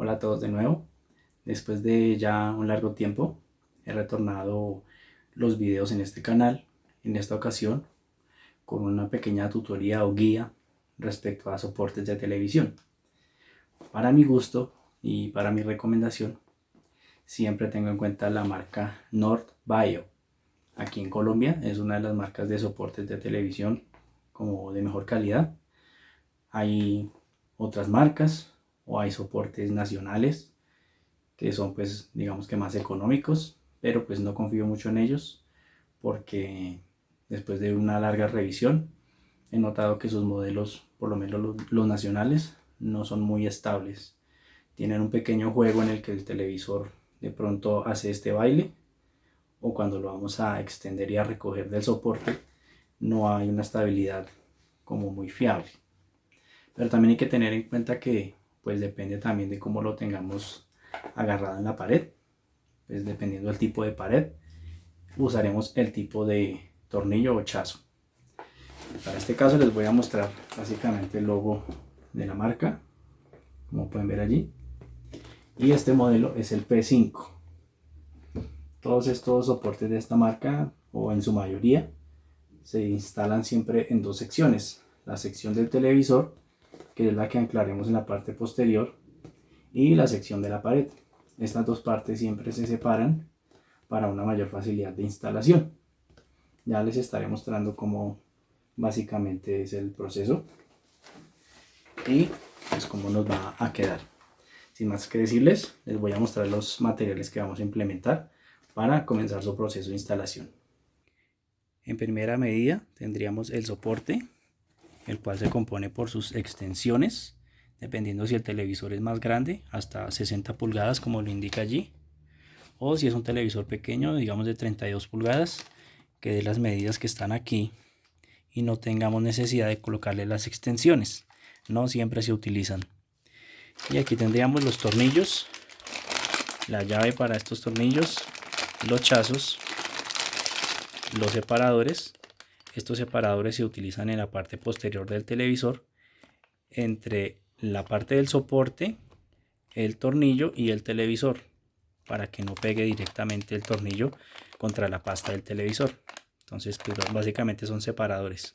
Hola a todos de nuevo. Después de ya un largo tiempo, he retornado los videos en este canal, en esta ocasión, con una pequeña tutoría o guía respecto a soportes de televisión. Para mi gusto y para mi recomendación, siempre tengo en cuenta la marca North-Bio. Aquí en Colombia es una de las marcas de soportes de televisión como de mejor calidad. Hay otras marcas o hay soportes nacionales que son pues digamos que más económicos, pero pues no confío mucho en ellos porque después de una larga revisión he notado que sus modelos, por lo menos los nacionales, no son muy estables. Tienen un pequeño juego en el que el televisor de pronto hace este baile, o cuando lo vamos a extender y a recoger del soporte no hay una estabilidad como muy fiable. Pero también hay que tener en cuenta que pues depende también de cómo lo tengamos agarrado en la pared. Pues dependiendo del tipo de pared, usaremos el tipo de tornillo o chazo. Para este caso les voy a mostrar básicamente el logo de la marca, como pueden ver allí. Y este modelo es el P5. Todos estos soportes de esta marca, o en su mayoría, se instalan siempre en dos secciones. La sección del televisor, que es la que anclaremos en la parte posterior, y la sección de la pared. Estas dos partes siempre se separan para una mayor facilidad de instalación. Ya les estaré mostrando cómo básicamente es el proceso y pues cómo nos va a quedar. Sin más que decirles, les voy a mostrar los materiales que vamos a implementar para comenzar su proceso de instalación. En primera medida tendríamos el soporte, el cual se compone por sus extensiones, dependiendo si el televisor es más grande, hasta 60 pulgadas como lo indica allí, o si es un televisor pequeño, digamos de 32 pulgadas, que dé las medidas que están aquí y no tengamos necesidad de colocarle las extensiones. No siempre se utilizan. Y aquí tendríamos los tornillos, la llave para estos tornillos, los chazos, los separadores. Estos separadores se utilizan en la parte posterior del televisor, entre la parte del soporte, el tornillo y el televisor, para que no pegue directamente el tornillo contra la pasta del televisor. Entonces pues básicamente son separadores.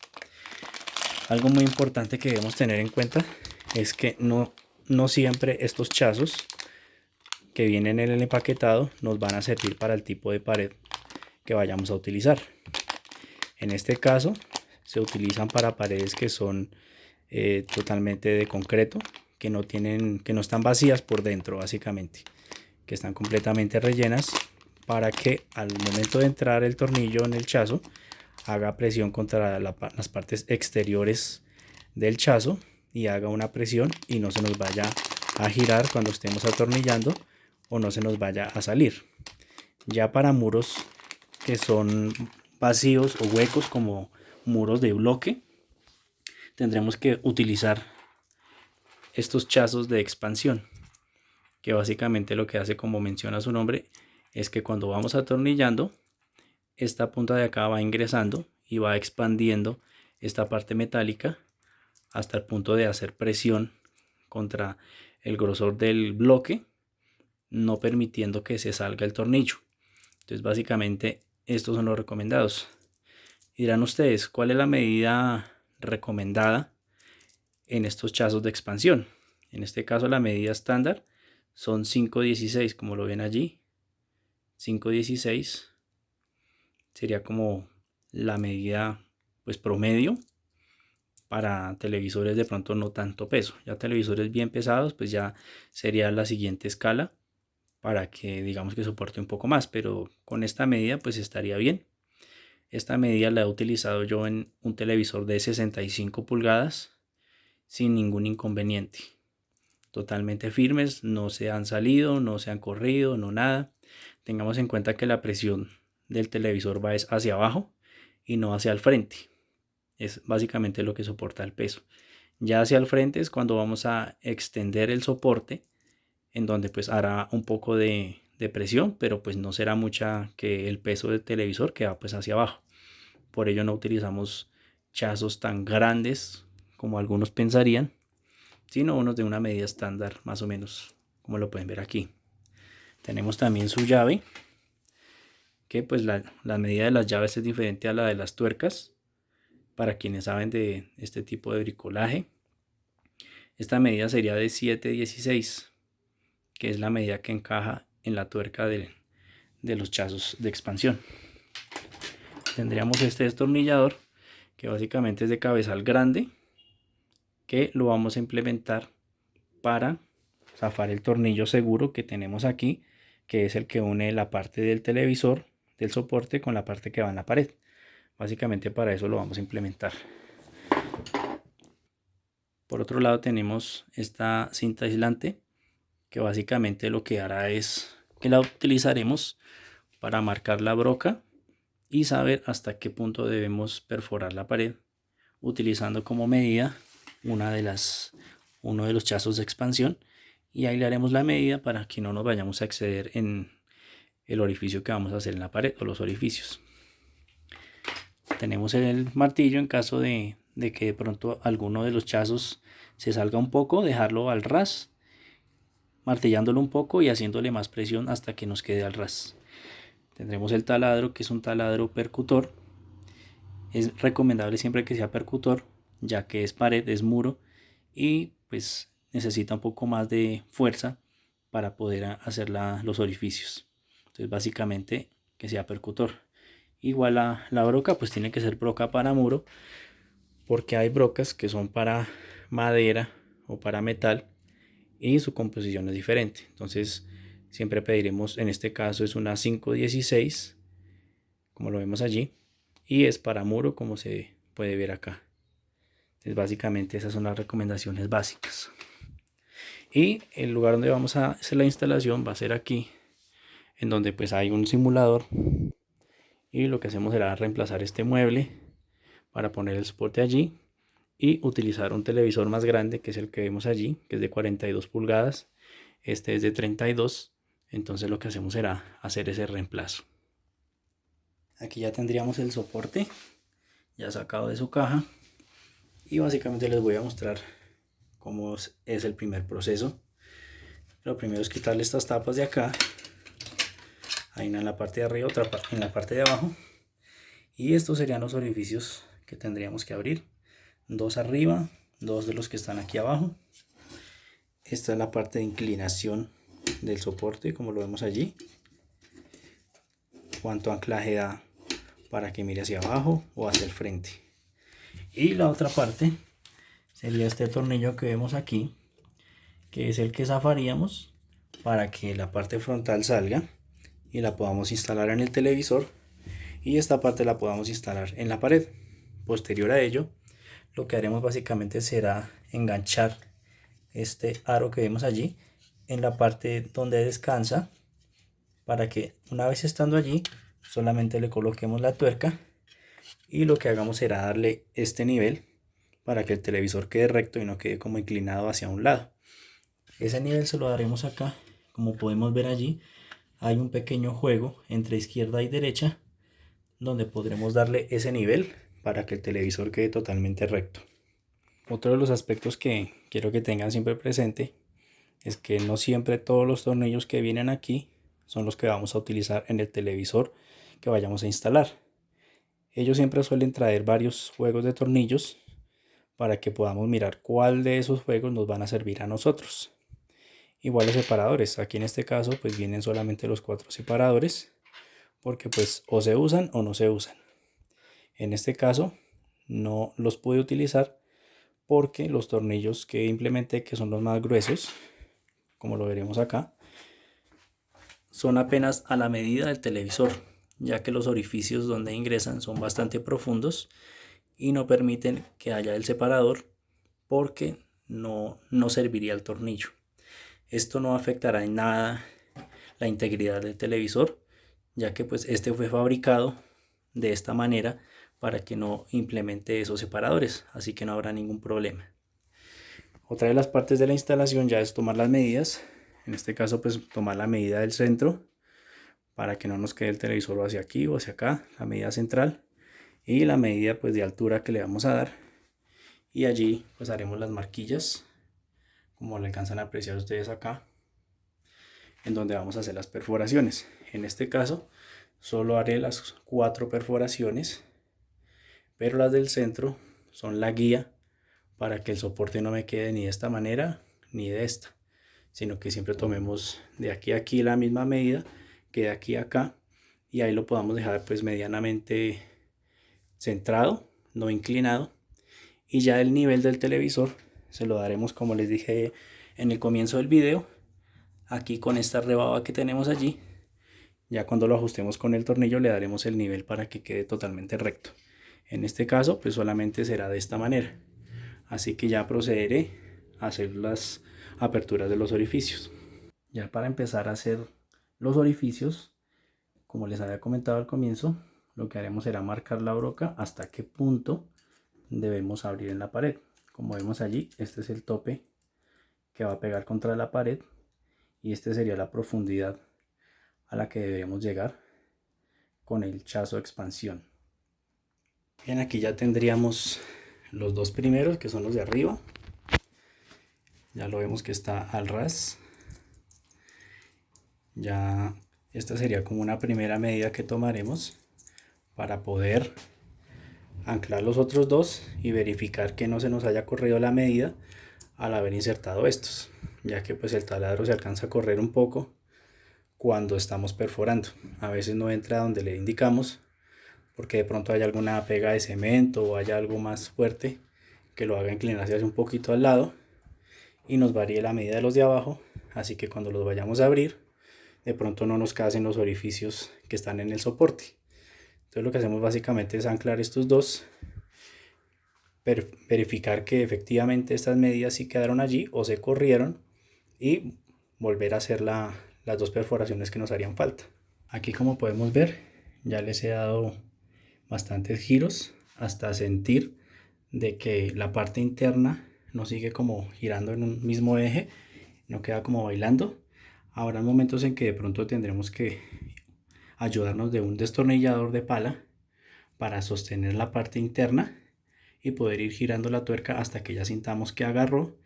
Algo muy importante que debemos tener en cuenta es que no siempre estos chazos que vienen en el empaquetado nos van a servir para el tipo de pared que vayamos a utilizar. En este caso se utilizan para paredes que son totalmente de concreto, que no están vacías por dentro, básicamente, que están completamente rellenas, para que al momento de entrar el tornillo en el chazo haga presión contra las partes exteriores del chazo y haga una presión y no se nos vaya a girar cuando estemos atornillando o no se nos vaya a salir. Ya para muros que son vacíos o huecos, como muros de bloque, tendremos que utilizar estos chazos de expansión, que básicamente lo que hace, como menciona su nombre, es que cuando vamos atornillando, esta punta de acá va ingresando y va expandiendo esta parte metálica hasta el punto de hacer presión contra el grosor del bloque, no permitiendo que se salga el tornillo. Entonces básicamente estos son los recomendados. Y dirán ustedes, ¿cuál es la medida recomendada en estos chazos de expansión? En este caso la medida estándar son 5.16, como lo ven allí. 5.16 sería como la medida pues promedio para televisores de pronto no tanto peso. Ya televisores bien pesados pues ya sería la siguiente escala para que digamos que soporte un poco más, pero con esta medida pues estaría bien. Esta medida la he utilizado yo en un televisor de 65 pulgadas sin ningún inconveniente. Totalmente firmes, no se han salido, no se han corrido, no nada. Tengamos en cuenta que la presión del televisor va hacia abajo y no hacia el frente. Es básicamente lo que soporta el peso. Ya hacia el frente es cuando vamos a extender el soporte, en donde pues hará un poco de presión, pero pues no será mucha, que el peso del televisor que va pues hacia abajo. Por ello no utilizamos chazos tan grandes como algunos pensarían, sino unos de una medida estándar, más o menos como lo pueden ver aquí. Tenemos también su llave, que pues la medida de las llaves es diferente a la de las tuercas, para quienes saben de este tipo de bricolaje. Esta medida sería de 7/16, que es la medida que encaja en la tuerca de los chazos de expansión. Tendríamos este destornillador, que básicamente es de cabezal grande, que lo vamos a implementar para zafar el tornillo seguro que tenemos aquí, que es el que une la parte del televisor, del soporte, con la parte que va en la pared. Básicamente para eso lo vamos a implementar. Por otro lado tenemos esta cinta aislante, que básicamente lo que hará es que la utilizaremos para marcar la broca y saber hasta qué punto debemos perforar la pared, utilizando como medida uno de los chazos de expansión, y ahí le haremos la medida para que no nos vayamos a exceder en el orificio que vamos a hacer en la pared o los orificios. Tenemos el martillo en caso de que de pronto alguno de los chazos se salga un poco, dejarlo al ras, martillándolo un poco y haciéndole más presión hasta que nos quede al ras. Tendremos el taladro, que es un taladro percutor. Es recomendable siempre que sea percutor, ya que es pared, es muro, y pues necesita un poco más de fuerza para poder hacer los orificios. Entonces básicamente que sea percutor. Igual la broca pues tiene que ser broca para muro, porque hay brocas que son para madera o para metal y su composición es diferente. Entonces siempre pediremos, en este caso es una 5/16, como lo vemos allí, y es para muro, como se puede ver acá. Entonces básicamente esas son las recomendaciones básicas. Y el lugar donde vamos a hacer la instalación va a ser aquí, en donde pues hay un simulador, y lo que hacemos será reemplazar este mueble para poner el soporte allí y utilizar un televisor más grande, que es el que vemos allí, que es de 42 pulgadas. Este es de 32, entonces lo que hacemos será hacer ese reemplazo. Aquí ya tendríamos el soporte ya sacado de su caja, y básicamente les voy a mostrar cómo es el primer proceso. Lo primero es quitarle estas tapas de acá. Hay una en la parte de arriba, otra en la parte de abajo, y estos serían los orificios que tendríamos que abrir. Dos arriba, dos de los que están aquí abajo. Esta es la parte de inclinación del soporte, como lo vemos allí. Cuánto anclaje da para que mire hacia abajo o hacia el frente. Y la otra parte sería este tornillo que vemos aquí, que es el que zafaríamos para que la parte frontal salga y la podamos instalar en el televisor, y esta parte la podamos instalar en la pared. Posterior a ello, lo que haremos básicamente será enganchar este aro que vemos allí en la parte donde descansa, para que una vez estando allí solamente le coloquemos la tuerca, y lo que hagamos será darle este nivel para que el televisor quede recto y no quede como inclinado hacia un lado. Ese nivel se lo daremos acá. Como podemos ver allí, hay un pequeño juego entre izquierda y derecha, donde podremos darle ese nivel para que el televisor quede totalmente recto. Otro de los aspectos que quiero que tengan siempre presente es que no siempre todos los tornillos que vienen aquí son los que vamos a utilizar en el televisor que vayamos a instalar. Ellos siempre suelen traer varios juegos de tornillos para que podamos mirar cuál de esos juegos nos van a servir a nosotros. Igual los separadores, aquí en este caso pues vienen solamente los 4 separadores, porque pues o se usan o no se usan. En este caso no los pude utilizar porque los tornillos que implementé, que son los más gruesos, como lo veremos acá, son apenas a la medida del televisor, ya que los orificios donde ingresan son bastante profundos y no permiten que haya el separador, porque no serviría el tornillo. Esto no afectará en nada la integridad del televisor, ya que pues este fue fabricado de esta manera para que no implemente esos separadores, así que no habrá ningún problema. Otra de las partes de la instalación ya es tomar las medidas. En este caso pues tomar la medida del centro para que no nos quede el televisor hacia aquí o hacia acá, la medida central, y la medida pues de altura que le vamos a dar, y allí pues haremos las marquillas como le alcanzan a apreciar ustedes acá. en donde vamos a hacer las perforaciones. En este caso solo haré las 4 perforaciones, pero las del centro son la guía para que el soporte no me quede ni de esta manera ni de esta, sino que siempre tomemos de aquí a aquí la misma medida que de aquí a acá, y ahí lo podamos dejar pues medianamente centrado, no inclinado. Y ya el nivel del televisor se lo daremos, como les dije en el comienzo del video, aquí con esta rebaba que tenemos allí. Ya cuando lo ajustemos con el tornillo le daremos el nivel para que quede totalmente recto. En este caso pues solamente será de esta manera. Así que ya procederé a hacer las aperturas de los orificios. Ya para empezar a hacer los orificios, como les había comentado al comienzo, lo que haremos será marcar la broca hasta qué punto debemos abrir en la pared. Como vemos allí, este es el tope que va a pegar contra la pared y este sería la profundidad a la que debemos llegar con el chazo de expansión. Bien, aquí ya tendríamos los dos primeros, que son los de arriba. Ya lo vemos que está al ras. Ya esta sería como una primera medida que tomaremos para poder anclar los otros dos y verificar que no se nos haya corrido la medida al haber insertado estos, ya que pues el taladro se alcanza a correr un poco cuando estamos perforando. A veces no entra donde le indicamos porque de pronto haya alguna pega de cemento o haya algo más fuerte que lo haga inclinarse hacia un poquito al lado y nos varíe la medida de los de abajo. Así que cuando los vayamos a abrir, de pronto no nos casen los orificios que están en el soporte. Entonces lo que hacemos básicamente es anclar estos dos, verificar que efectivamente estas medidas sí quedaron allí o se corrieron y volver a hacer las dos perforaciones que nos harían falta. Aquí, como podemos ver, ya les he dado bastantes giros hasta sentir de que la parte interna no sigue como girando en un mismo eje, no queda como bailando. Habrá momentos en que de pronto tendremos que ayudarnos de un destornillador de pala para sostener la parte interna y poder ir girando la tuerca hasta que ya sintamos que agarró,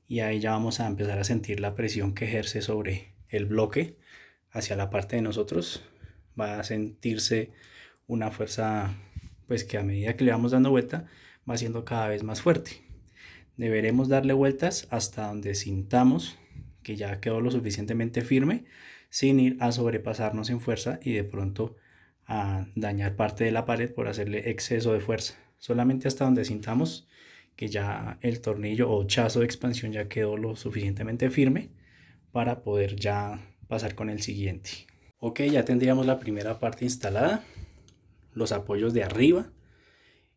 y ahí ya vamos a empezar a sentir la presión que ejerce sobre el bloque hacia la parte de nosotros. Va a sentirse una fuerza pues que a medida que le vamos dando vuelta va siendo cada vez más fuerte. Deberemos darle vueltas hasta donde sintamos que ya quedó lo suficientemente firme, sin ir a sobrepasarnos en fuerza y de pronto a dañar parte de la pared por hacerle exceso de fuerza. Solamente hasta donde sintamos que ya el tornillo o chazo de expansión ya quedó lo suficientemente firme para poder ya pasar con el siguiente. Ok, ya tendríamos la primera parte instalada, los apoyos de arriba,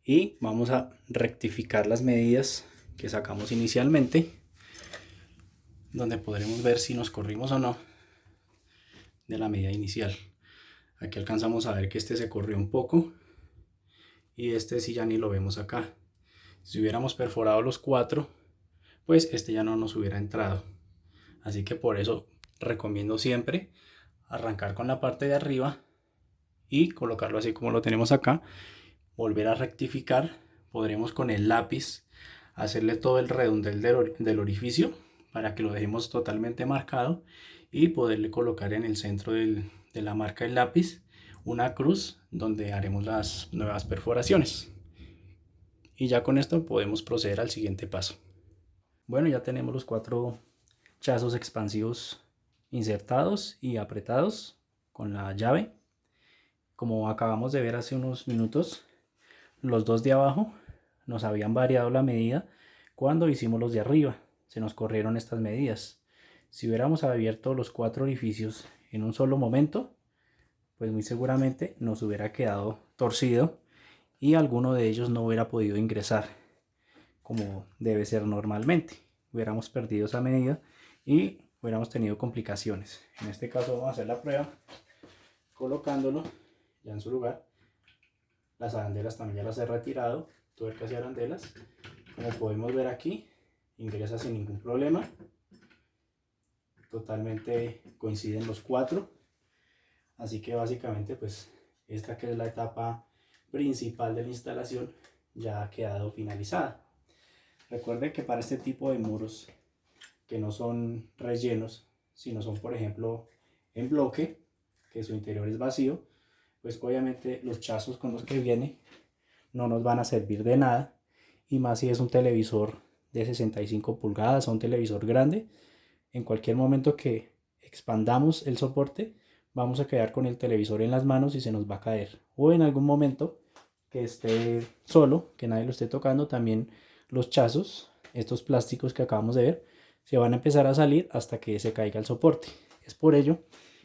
y vamos a rectificar las medidas que sacamos inicialmente, donde podremos ver si nos corrimos o no de la medida inicial. Aquí alcanzamos a ver que este se corrió un poco y este sí ya ni lo vemos acá. Si hubiéramos perforado los 4, pues este ya no nos hubiera entrado. Así que por eso recomiendo siempre arrancar con la parte de arriba y colocarlo así como lo tenemos acá. Volver a rectificar. Podremos con el lápiz hacerle todo el redondel del orificio para que lo dejemos totalmente marcado y poderle colocar en el centro de la marca del lápiz una cruz donde haremos las nuevas perforaciones. Y ya con esto podemos proceder al siguiente paso. Bueno, ya tenemos los 4 chazos expansivos insertados y apretados con la llave. Como acabamos de ver hace unos minutos, los dos de abajo nos habían variado la medida cuando hicimos los de arriba. Se nos corrieron estas medidas. Si hubiéramos abierto los 4 orificios en un solo momento, pues muy seguramente nos hubiera quedado torcido y alguno de ellos no hubiera podido ingresar como debe ser normalmente. Hubiéramos perdido esa medida y hubiéramos tenido complicaciones. En este caso vamos a hacer la prueba colocándolo ya en su lugar. Las arandelas también ya las he retirado, tuercas y arandelas. Como podemos ver aquí, ingresa sin ningún problema. Totalmente coinciden los 4. Así que básicamente pues esta, que es la etapa principal de la instalación, ya ha quedado finalizada. Recuerde que para este tipo de muros que no son rellenos, si no son, por ejemplo, en bloque, que su interior es vacío, pues obviamente los chazos con los que viene no nos van a servir de nada, y más si es un televisor de 65 pulgadas o un televisor grande. En cualquier momento que expandamos el soporte, vamos a quedar con el televisor en las manos y se nos va a caer. O en algún momento que esté solo, que nadie lo esté tocando, también los chazos, estos plásticos que acabamos de ver, se van a empezar a salir hasta que se caiga el soporte. Es por ello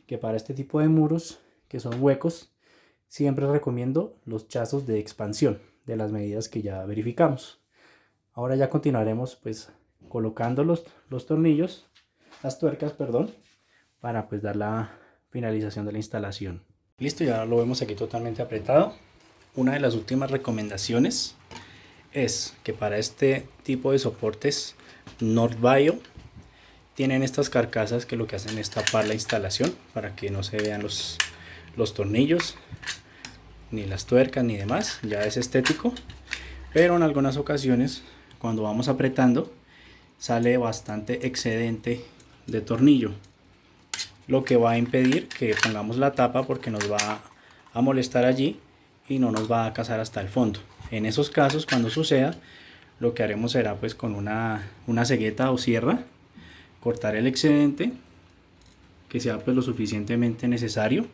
que para este tipo de muros que son huecos, siempre recomiendo los chazos de expansión de las medidas que ya verificamos. Ahora ya continuaremos pues colocando los tornillos, las tuercas, perdón, para pues dar la finalización de la instalación. Listo, ya lo vemos aquí totalmente apretado. Una de las últimas recomendaciones es que para este tipo de soportes North-Bio tienen estas carcasas que lo que hacen es tapar la instalación para que no se vean los tornillos, ni las tuercas, ni demás. Ya es estético, pero en algunas ocasiones cuando vamos apretando sale bastante excedente de tornillo, lo que va a impedir que pongamos la tapa porque nos va a molestar allí y no nos va a cazar hasta el fondo. En esos casos, cuando suceda, lo que haremos será pues con una cegueta o sierra cortar el excedente que sea pues lo suficientemente necesario,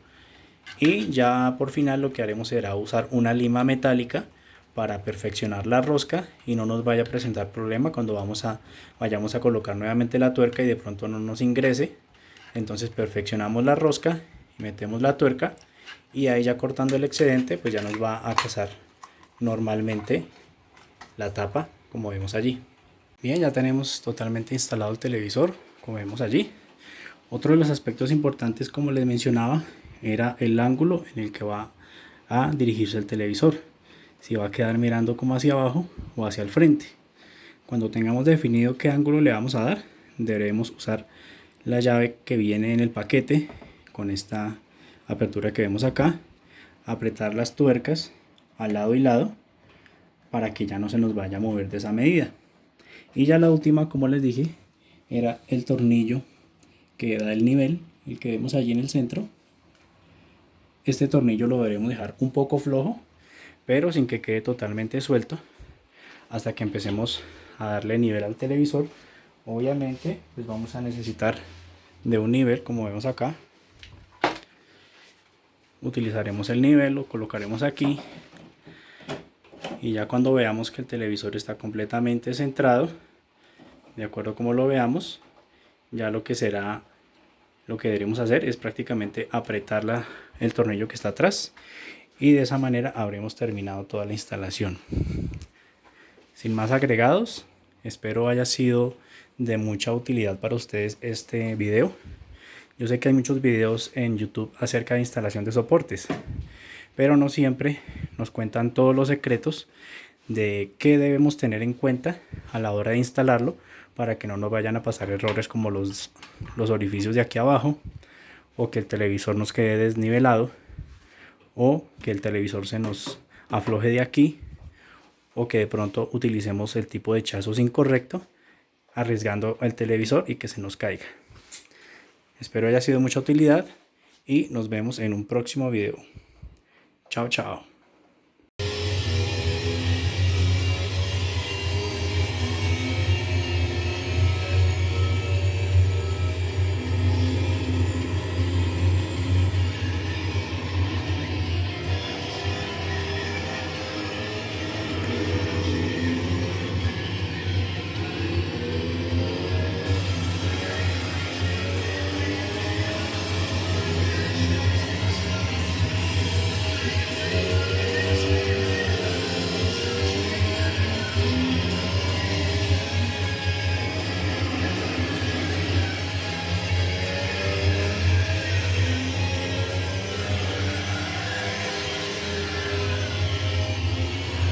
y ya por final lo que haremos será usar una lima metálica para perfeccionar la rosca y no nos vaya a presentar problema cuando vayamos a colocar nuevamente la tuerca y de pronto no nos ingrese. Entonces perfeccionamos la rosca y metemos la tuerca, y ahí ya cortando el excedente pues ya nos va a casar normalmente la tapa, como vemos allí. Bien, ya tenemos totalmente instalado el televisor, como vemos allí. Otro de los aspectos importantes, como les mencionaba, era el ángulo en el que va a dirigirse el televisor. Si va a quedar mirando como hacia abajo o hacia el frente. Cuando tengamos definido qué ángulo le vamos a dar, deberemos usar la llave que viene en el paquete con esta apertura que vemos acá, apretar las tuercas al lado y lado para que ya no se nos vaya a mover de esa medida. Y ya la última, como les dije, era el tornillo que da el nivel, el que vemos allí en el centro. Este tornillo lo deberemos dejar un poco flojo, pero sin que quede totalmente suelto, hasta que empecemos a darle nivel al televisor. Obviamente pues vamos a necesitar de un nivel, como vemos acá. Utilizaremos el nivel, lo colocaremos aquí, y ya cuando veamos que el televisor está completamente centrado, de acuerdo como lo veamos, ya lo que deberemos hacer es prácticamente apretar el tornillo que está atrás, y de esa manera habremos terminado toda la instalación. Sin más agregados, espero haya sido de mucha utilidad para ustedes este video. Yo sé que hay muchos videos en YouTube acerca de instalación de soportes, pero no siempre nos cuentan todos los secretos de qué debemos tener en cuenta a la hora de instalarlo, para que no nos vayan a pasar errores como los orificios de aquí abajo, o que el televisor nos quede desnivelado, o que el televisor se nos afloje de aquí, o que de pronto utilicemos el tipo de chazos incorrecto, arriesgando el televisor y que se nos caiga. Espero haya sido de mucha utilidad y nos vemos en un próximo video. Chao, chao.